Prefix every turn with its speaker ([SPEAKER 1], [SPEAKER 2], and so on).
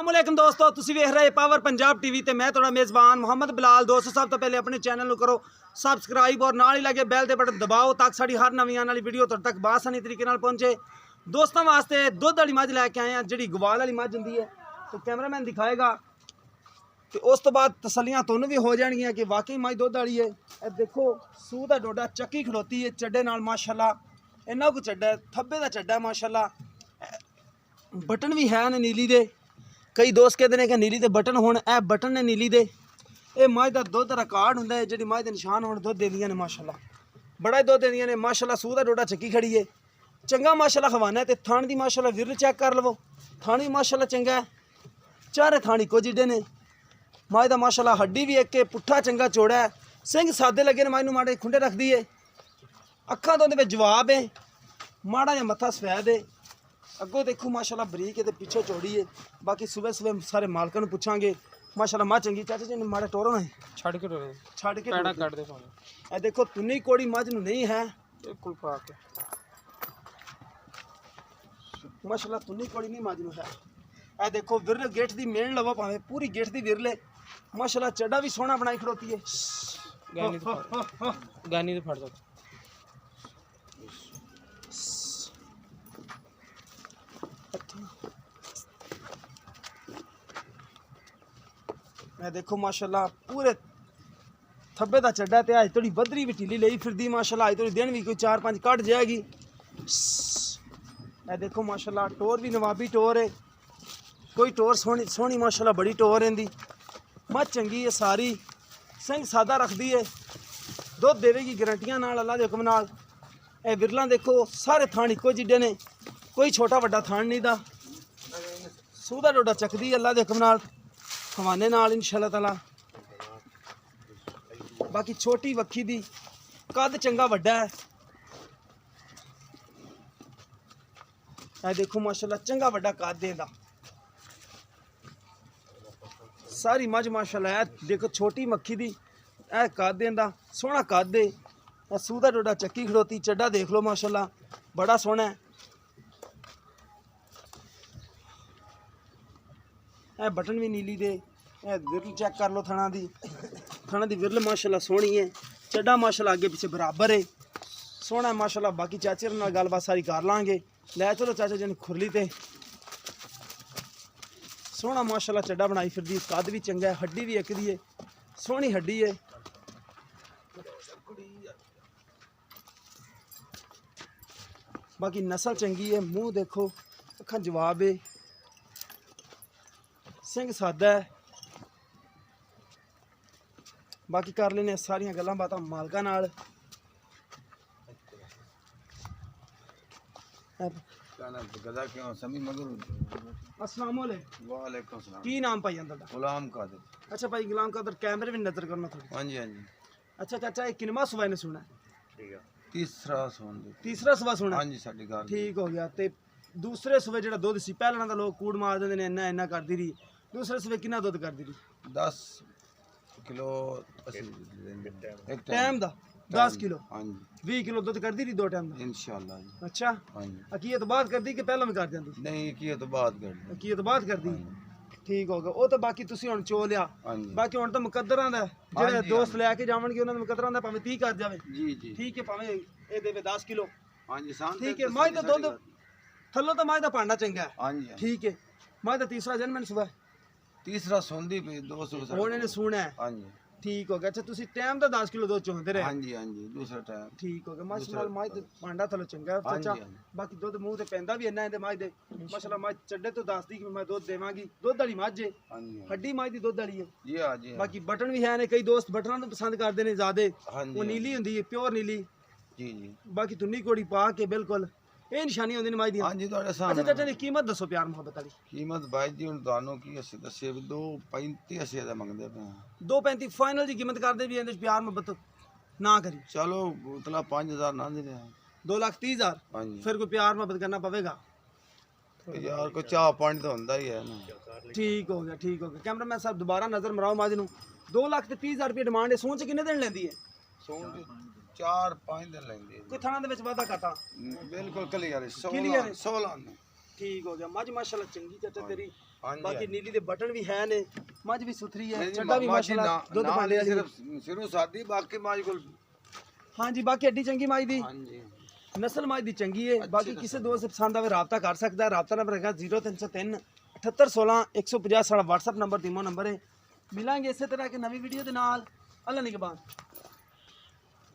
[SPEAKER 1] अस्सलामुअलैकुम दोस्तों, तुसी वेख रहे पावर पंजाब टीवी ते मैं थोड़ा मेज़बान मोहम्मद बिलाल। दोस्तों सब तो पहले अपने चैनल को करो सबसक्राइब और नाल ही लगे बैल दे बटन दबाओ ताकि साड़ी हर नवी आने वाली वीडियो तुहाडे तक बासानी तरीके नाल पहुंचे। दोस्तों वास्ते दुध वाली मझ लैके आए हैं जिहड़ी गवाल वाली मझ हुंदी है, तो कैमरामैन दिखाएगा तो उस तो बाद तसलियां तुहानूं भी हो जाएंगियां कि वाकई मझ दुध वाली है। ए देखो सूह दा डोडा चक्की खड़ोती है चड्डे नाल माशाल्लाह, इन्ना को चड्डा है थब्बे दा चड्डा है माशाल्लाह। बटन भी है न नीली दे, कई दोस्त कहते हैं कि नीली दे बटन होण, ए बटन ने नीली दे। ये मझ दा दुध रिकॉर्ड हुंदा है, जिहड़ी मझ दे निशान होण दुध देंदियां ने माशाल्लाह, बड़ा ही दुध देंदियां ने माशाल्लाह। सूह दा डोडा चक्की खड़ी है, चंगा माशाल्लाह खवाना है। ते थान दी माशाल्लाह विरल चेक कर लवो, थान भी माशाल्लाह चंगा है, चारे थानी को जिड्डे ने। मझ दा माशाल्लाह हड्डी भी एक पुट्ठा चंगा चौड़ा है, सिंह सादे लगे ने, मझ नूं माड़े खुंडे रखदी है, अखां तो उहदे विच जवाब है, माड़ा जिहा मत्था सफैद है, अगों देखो माशाल्लाह बरीक है, पिछे चौड़ी है। बाकी सुबह सुबह सारे मालकां नूं पुछांगे माशाल्लाह मझ चंगी। चाचा जी ने माड़ा टोरो ने
[SPEAKER 2] छड़ के टोरे
[SPEAKER 1] छड़ के
[SPEAKER 2] पैड़ा कट दे सोने।
[SPEAKER 1] ए देखो तुन्नी कोड़ी मझ नूं नहीं है
[SPEAKER 2] बिल्कुल पाक है
[SPEAKER 1] माशाल्लाह, तुन्नी कोड़ी नहीं मझ नूं है। ए देखो विरल गेठ दी मेन लवो भावे पूरी गेठ दी विरले माशाल्लाह, चड्डा भी सोहना बनाई खड़ोती है।
[SPEAKER 2] गानी तो फट जाता।
[SPEAKER 1] मैं देखो माशाल्लाह पूरे थब्बे दा चड्डा ते अज थोड़ी बदरी भी ढीली लई फिरदी माशाल्लाह, अज थोड़ी दिन भी कोई 4-5 कट जाएगी। मैं देखो माशाल्लाह टोर भी नवाबी टोर है, कोई टोर सोहनी सोहनी माशाल्लाह बड़ी टोर इहदी। मझ चंगी है सारी, सिंह सादा रखदी है, दुध देवेगी गारंटियां नाल अल्लाह दे हुक्म नाल। ए विरलां देखो सारे थान इक्को जिड्डे ने, कोई छोटा वड्डा थान नहीं दा। सूह दा डोडा चकदी अल्लाह दे हुक्म नाल खवाने नाल इंशाअल्लाह ताला। बाकी छोटी वक्खी दी कद चंगा वड्डा है। ए देखो माशाल्लाह चंगा वड्डा कद देंदा, सारी मझ माशाल्लाह। है देखो छोटी मक्खी दी ए कद देंदा, सोहना कद दे। सूह दा डोडा चक्की खड़ोती, चड्डा देख लो माशाल्लाह बड़ा सोहना है। ए बटन भी नीली दे, ए विरल चेक कर लो थाना दी विरल माशाल्लाह सोहनी है, चड्डा माशाल्लाह अगे पीछे बराबर है, सोहना है माशाल्लाह। बाकी चाचे नाल गलबात सारी कर लांगे। लै चलो चाचा जी ने खुरली ते सोहना माशाल्लाह चड्डा बनाई फिरदी, कद भी चंगा है, हड्डी भी एक दी है, सोहनी हड्डी है। बाकी नस्ल चंगी है, मुँह देखो अखां जवाब है, सिंह सादा है। बाकी कर लेने सारियां गल्लां बातां मालका नाल।
[SPEAKER 3] वालेकुम सलाम।
[SPEAKER 1] की नाम भाई अंदर दा?
[SPEAKER 3] गुलाम कादिर।
[SPEAKER 1] अच्छा भाई गुलाम कादर, कैमरे भी नजर करना थोड़ी।
[SPEAKER 3] हाँ जी हाँ जी
[SPEAKER 1] अच्छा चाचा ये किनवा सुबह ने सुना?
[SPEAKER 3] ठीक है, तीसरा सुन दी।
[SPEAKER 1] तीसरा सुबह सुना?
[SPEAKER 3] हाँ जी साडी गल
[SPEAKER 1] ठीक हो गया। ते दूसरे सुबह जेड़ा दुध सी पहला दा लोग कूड़ मार देंदे ने इन्ना इन्ना करदी रही, दूसरे सुबह कितना दुध करदी रही?
[SPEAKER 3] 10 किलो एक
[SPEAKER 1] टाइम दा 10 किलो
[SPEAKER 3] हाँ जी
[SPEAKER 1] 20 किलो दुध करदी रही दो टाइम दा?
[SPEAKER 3] इंशाल्लाह जी।
[SPEAKER 1] अच्छा
[SPEAKER 3] हाँ जी
[SPEAKER 1] अकीयत तो बात करदी कि पहला में कर जांदी?
[SPEAKER 3] नहीं की तो बात कर ली।
[SPEAKER 1] अकीयत तो बात करदी। ठीक हो गया। वो तो बाकी तुसी हुण चो लिया,
[SPEAKER 3] हाँ जी
[SPEAKER 1] बाकी हुण तो मुकद्दरां दा जेड़े
[SPEAKER 3] जी,
[SPEAKER 1] दोस्त लैके जावणगे उन्हां दे मुकद्दरां दा भाਵੇਂ 30 कर जावे।
[SPEAKER 3] जी जी
[SPEAKER 1] ठीक है, भाਵੇਂ ए देवे 10 किलो।
[SPEAKER 3] हाँ जी शांत
[SPEAKER 1] ठीक है, मझ दा दुध थल्लों तो मझ दा भांडा चंगा है।
[SPEAKER 3] हाँ जी
[SPEAKER 1] ठीक है, मझ दा तीसरा जन्म सुबह
[SPEAKER 3] तीसरा सुन दी पे 200
[SPEAKER 1] हुण इहने सुना है।
[SPEAKER 3] हाँ जी
[SPEAKER 1] ठीक हो गया। अच्छा तुसी टाइम दा 10 किलो दुध चोंदे रहे?
[SPEAKER 3] हाँ जी दूसरा टाइम
[SPEAKER 1] ठीक हो गया माशाल्लाह। मझ दा भांडा थल्लों चंगा है
[SPEAKER 3] हाँ
[SPEAKER 1] चाचा।
[SPEAKER 3] जी, हाँ जी।
[SPEAKER 1] बाकी दुध मूंह ते पैंदा भी इन्ना है मझ दे माशाल्लाह। मझ चड्डे तो दसदी कि मैं दुध देवांगी, दुध वाली मझ है,
[SPEAKER 3] हाँ जी
[SPEAKER 1] हड्डी मझ दी दुध वाली है।
[SPEAKER 3] जी हाँ जी
[SPEAKER 1] बाकी बटन भी है ने, कई दोस्त बटनां नूं पसंद करदे ने ज़्यादा,
[SPEAKER 3] हाँ जी
[SPEAKER 1] वो नीली हुंदी है प्योर नीली।
[SPEAKER 3] जी जी
[SPEAKER 1] बाकी तुन्नी कोड़ी पा के बिल्कुल ये निशानी होंदी ने मझ दी।
[SPEAKER 3] हाँ जी ਤੁਹਾਡੇ
[SPEAKER 1] अच्छा
[SPEAKER 3] ਸਾਹਮਣੇ
[SPEAKER 1] चाचा जी कीमत दसो प्यार मोहब्बत वाली।
[SPEAKER 3] कीमत भाई जी ਹੁਣ ਤੁਹਾਨੂੰ ਕੀ ਅਸੀਂ ਦੱਸੇ 2.35 ਅਸੀਂ ਦਾ ਮੰਗਦੇ ਪਏ ਹਾਂ।
[SPEAKER 1] 2.35 फाइनल जी कीमत करदे भी इंदे प्यार मोहब्बत ना करी।
[SPEAKER 3] चलो उतला 5000 ना दे रहे
[SPEAKER 1] 2,30,000
[SPEAKER 3] हाँ जी
[SPEAKER 1] फिर कोई प्यार मोहब्बत करना पवेगा।
[SPEAKER 3] यार कोई चाह पानी तो होंदा ही है ना।
[SPEAKER 1] ठीक हो गया ठीक हो गया। कैमरा मैन साहब दोबारा नजर मराओ मझ नूं। 2,30,000 रुपये डिमांड है। सोच किन्ने दिन लेंदी है?
[SPEAKER 3] सोन 4-5 दिन लेंगे
[SPEAKER 1] कोई थाना दे विच वादा घाटा?
[SPEAKER 3] बिल्कुल क्लियर है
[SPEAKER 1] Clear है।
[SPEAKER 3] 16 ने
[SPEAKER 1] ठीक हो गया। मझ माशाल्लाह चंगी चाचा तेरी,
[SPEAKER 3] ਹਾਂਜੀ,
[SPEAKER 1] ਬਾਕੀ
[SPEAKER 3] ਹਾਂਜੀ।
[SPEAKER 1] ਨੀਲੀ ਦੇ ਬਟਨ ਵੀ ਹੈ ਨੇ ਮੱਝ ਵੀ ਸੁਥਰੀ ਹੈ
[SPEAKER 3] ਨਹੀਂ ਜੀ,
[SPEAKER 1] ਚੱਡਾ ਵੀ
[SPEAKER 3] ਮਾਸ਼ੀ
[SPEAKER 1] ਮਾਸ਼ਾਅੱਲਾ ਦੁੱਧ ਪਾਉਂਦੇ ਵਾਲੀ
[SPEAKER 3] ਸਿਰਫ ਸਿਰੂ ਸਾਦੀ ਬਾਕੀ ਮਾਜ ਕੋਲ
[SPEAKER 1] ਹਾਂਜੀ ਬਾਕੀ ਐਡੀ ਚੰਗੀ ਮਾਝ ਦੀ
[SPEAKER 3] ਹਾਂਜੀ
[SPEAKER 1] ਨਸਲ ਮਾਝ ਦੀ ਚੰਗੀ ਹੈ ਬਾਕੀ ਕਿਸੇ ਦੋਸਤ ਪਸੰਦ ਆਵੇ ਰਾਬਤਾ ਕਰ ਸਕਦਾ ਹੈ ਰਾਬਤਾ ਨੰਬਰ ਹੈਗਾ 0303 7816 150 ਸਾਡਾ WhatsApp ਨੰਬਰ ਦੀਮੋ ਨੰਬਰ ਹੈ ਮਿਲਾਂਗੇ ਇਸੇ ਤਰ੍ਹਾਂ ਕਿ ਨਵੀਂ ਵੀਡੀਓ ਦੇ ਨਾਲ ਅੱਲਾ ਨਿਗਹਬਾਨ।